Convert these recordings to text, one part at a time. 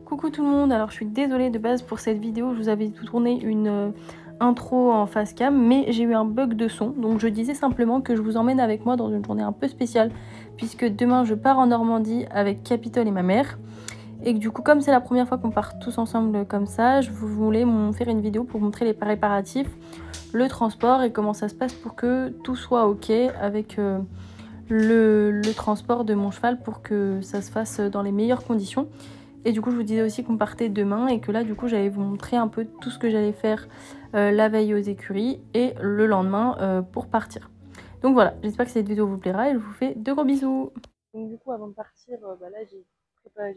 Coucou tout le monde, alors je suis désolée de base pour cette vidéo, je vous avais tourné une intro en face cam, mais j'ai eu un bug de son, donc je disais simplement que je vous emmène avec moi dans une journée un peu spéciale, puisque demain je pars en Normandie avec Capitole et ma mère, et que du coup comme c'est la première fois qu'on part tous ensemble comme ça, je voulais faire une vidéo pour montrer les préparatifs, le transport et comment ça se passe pour que tout soit ok avec le transport de mon cheval pour que ça se fasse dans les meilleures conditions. Et du coup, je vous disais aussi qu'on partait demain et que là, du coup, j'allais vous montrer un peu tout ce que j'allais faire la veille aux écuries et le lendemain pour partir. Donc voilà, j'espère que cette vidéo vous plaira et je vous fais de gros bisous. Donc du coup, avant de partir, là, j'ai préparé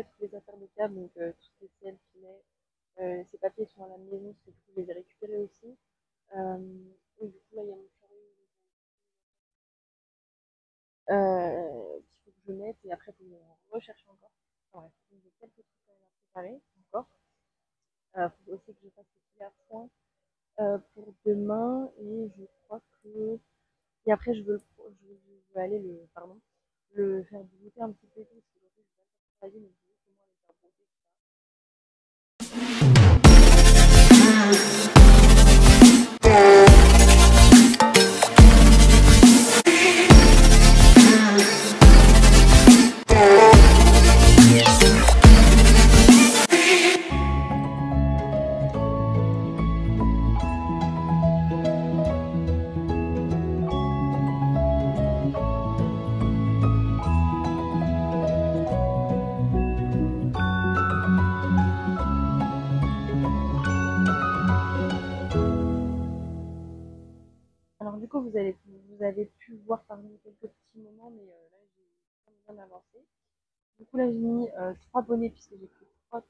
toutes les affaires de cab, donc tout ce qui est ciel, filet, ces papiers sont à la maison, parce que du coup, je les ai récupérés aussi. Et du coup, là, il y a mon chariot qu'il faut que je mette et après, il faut que je recherche encore. Enfin, bref, j'ai quelques trucs à préparer encore. Faut aussi que je fasse le filet à point pour demain et je crois que et après je veux aller le faire brouter un petit peu parce que je vais pas travailler mais je veux comment le faire brouter. Alors du coup vous avez pu voir parmi quelques petits moments mais là j'ai bien avancé. Du coup là j'ai mis 3 bonnets puisque j'ai pris 3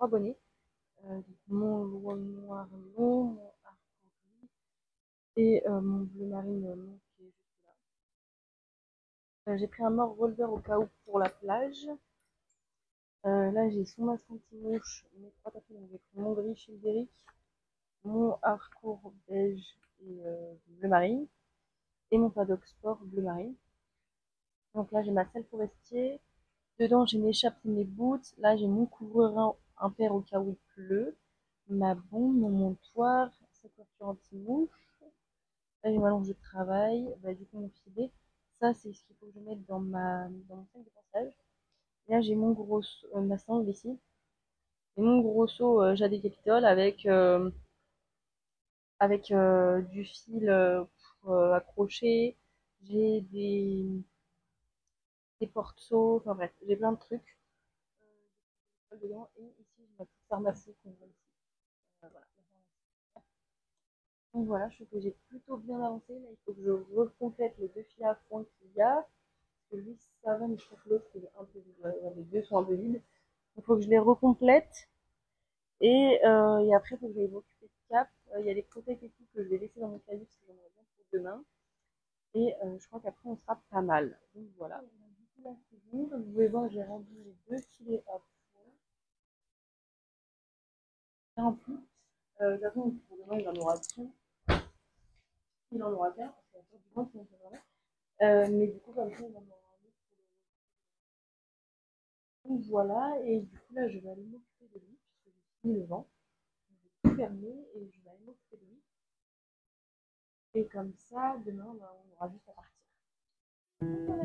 bonnets. Mon noir long, mon arc-en-ciel et mon bleu marine long qui est juste là. J'ai pris un mort releveur au cas où pour la plage. Là j'ai son masque anti-mouche, mes 3 tapis, donc j'ai pris mon gris Childéric, mon harcourt beige et bleu marine et mon paddock sport bleu marine. Donc là j'ai ma selle forestier. Dedans j'ai mes écharpes et mes boots. Là j'ai mon couvre-rein impair au cas où il pleut. Ma bombe, mon montoir, sa couverture anti-mouche. Là j'ai ma longe de travail. Du coup mon filet. Ça c'est ce qu'il faut que je mette dans mon sac de passage. Et là j'ai mon gros ma sangle ici. Et mon gros seau Jade Capitole avec du fil pour accrocher. J'ai des porte-seaux. Enfin bref, j'ai plein de trucs dedans. Et ici j'ai ma petite pharmacie qu'on voit ici. Voilà. Donc voilà, je trouve que j'ai plutôt bien avancé. Là, il faut que je recomplète les 2 filets à fond qu'il y a. Parce que lui, ça va, mais je trouve que l'autre, il est un peu vide. Les deux sont un peu vides. Il faut que je les recomplète. Et après, il faut que j'aille m'occuper de cap. Il y a les protèges et tout que je vais laisser dans mon cahier parce que j'en aurai bien pour demain. Et je crois qu'après, on sera pas mal. Donc voilà. Du coup, là, c'est bon. Comme vous pouvez voir, j'ai rendu les 2 filets à fond. Et en plus, de toute façon, pour demain, il en aura tout. Il en aura qu'un. Parce qu'il y a pas du vent, sinon c'est vraiment. Mais du coup, comme ça, il en aura un autre. Donc voilà. Et du coup, là, je vais aller m'occuper de lui puisque j'ai fini le vent. Je vais tout fermer et je vais aller m'occuper de lui. Et comme ça, demain, on aura juste à partir. Voilà.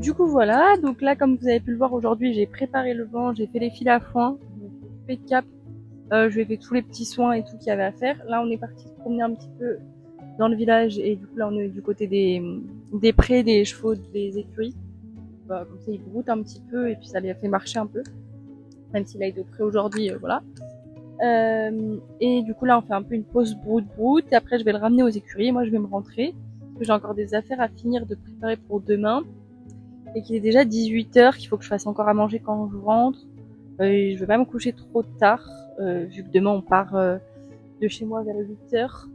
Du coup voilà, donc là comme vous avez pu le voir aujourd'hui, j'ai préparé le vent, j'ai fait les fils à foin, je me suis occupée de Cap, je lui ai fait tous les petits soins et tout qu'il y avait à faire. Là on est parti se promener un petit peu dans le village et du coup là on est du côté des prés, des chevaux, des écuries. Bah, comme ça il broute un petit peu et puis ça les a fait marcher un peu, même s'il a été près aujourd'hui, voilà. Et du coup là on fait un peu une pause broute et après je vais le ramener aux écuries et moi je vais me rentrer parce que j'ai encore des affaires à finir de préparer pour demain et qu'il est déjà 18 h, qu'il faut que je fasse encore à manger quand je rentre. Je vais pas me coucher trop tard vu que demain on part de chez moi vers 8 h.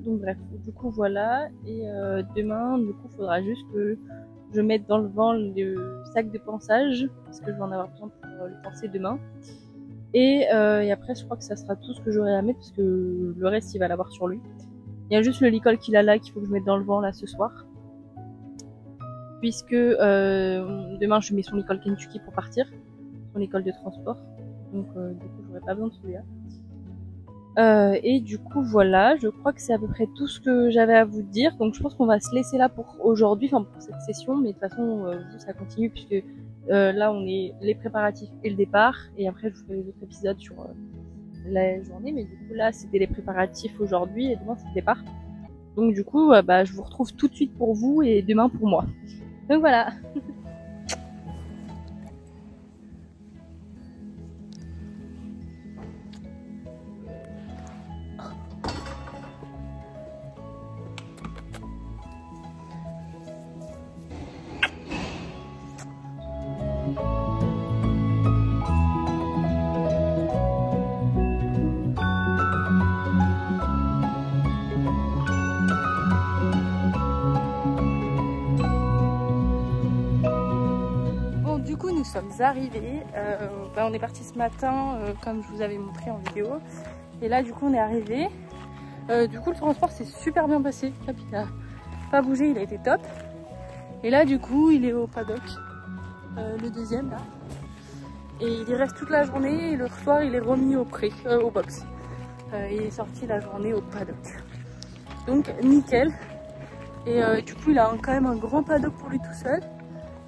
Donc bref, du coup voilà, et demain du coup faudra juste que je mette dans le vent le sac de pansage parce que je vais en avoir besoin pour le panser demain. Et après je crois que ça sera tout ce que j'aurai à mettre parce que le reste il va l'avoir sur lui. Il y a juste le licol qu'il a là qu'il faut que je mette dans le vent là ce soir. Puisque demain je mets son licol Kentucky pour partir, son licol de transport. Donc du coup j'aurai pas besoin de celui-là. Et du coup voilà, je crois que c'est à peu près tout ce que j'avais à vous dire. Donc je pense qu'on va se laisser là pour aujourd'hui, enfin pour cette session, mais de toute façon ça continue puisque là on est les préparatifs et le départ, et après je vous ferai les autres épisodes sur la journée, mais du coup là c'était les préparatifs aujourd'hui et demain c'est le départ. Donc du coup je vous retrouve tout de suite pour vous et demain pour moi. Donc voilà. Nous sommes arrivés, on est parti ce matin comme je vous avais montré en vidéo, et là du coup on est arrivé. Du coup le transport s'est super bien passé, Cap il a pas bougé, il a été top, et là du coup il est au paddock, le deuxième là, et il y reste toute la journée et le soir il est remis au pré, au box. Il est sorti la journée au paddock, donc nickel. Et du coup il a quand même un grand paddock pour lui tout seul.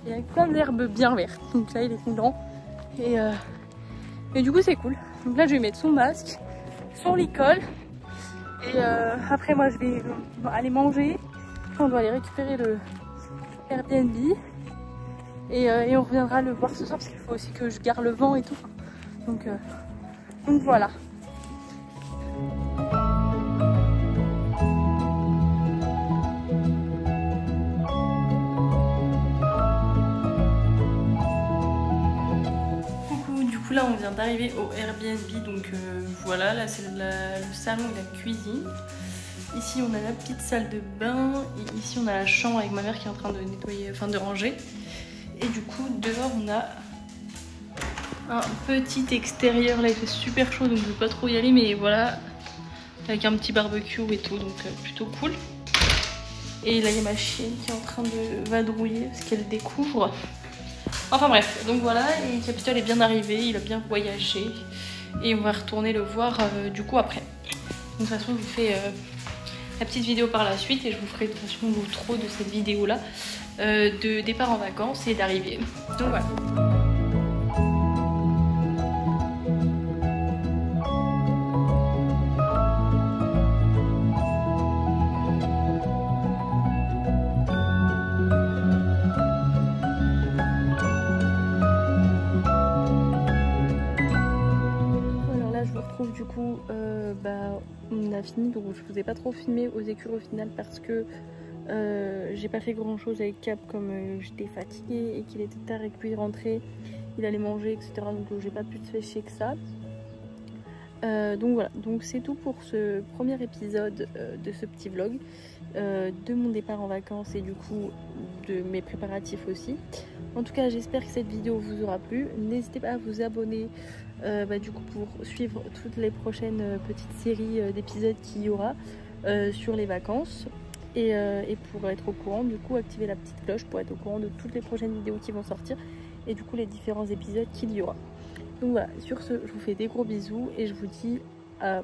Et avec plein d'herbes bien vertes, donc là il est content, et du coup c'est cool. Donc là je vais mettre son masque, son licol, et après moi je vais aller manger. On doit aller récupérer le Airbnb, et on reviendra le voir ce soir parce qu'il faut aussi que je garde le vent et tout, donc voilà. Là on vient d'arriver au Airbnb, donc voilà, là c'est le salon et la cuisine. Ici on a la petite salle de bain, et ici on a la chambre avec ma mère qui est en train de nettoyer, enfin de ranger. Et du coup dehors on a un petit extérieur, là il fait super chaud donc je ne veux pas trop y aller, mais voilà, avec un petit barbecue et tout, donc plutôt cool. Et là il y a ma chienne qui est en train de vadrouiller parce qu'elle découvre. Enfin bref, donc voilà, et Capitole est bien arrivé, il a bien voyagé, et on va retourner le voir du coup après. Donc, de toute façon je vous fais la petite vidéo par la suite, et je vous ferai de toute façon l'outro de cette vidéo là, de départ en vacances et d'arrivée. Donc voilà. Du coup on a fini, donc je vous ai pas trop filmé aux écuries au final parce que j'ai pas fait grand chose avec Cap, comme j'étais fatiguée et qu'il était tard et que puis il rentrait, il allait manger etc, donc j'ai pas pu te faire chier que ça. Donc voilà, donc c'est tout pour ce premier épisode de ce petit vlog de mon départ en vacances et du coup de mes préparatifs aussi. En tout cas j'espère que cette vidéo vous aura plu, n'hésitez pas à vous abonner du coup pour suivre toutes les prochaines petites séries d'épisodes qu'il y aura sur les vacances, et pour être au courant, du coup activez la petite cloche pour être au courant de toutes les prochaines vidéos qui vont sortir et du coup les différents épisodes qu'il y aura. Donc voilà, sur ce je vous fais des gros bisous et je vous dis à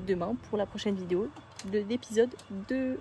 demain pour la prochaine vidéo de l'épisode 2.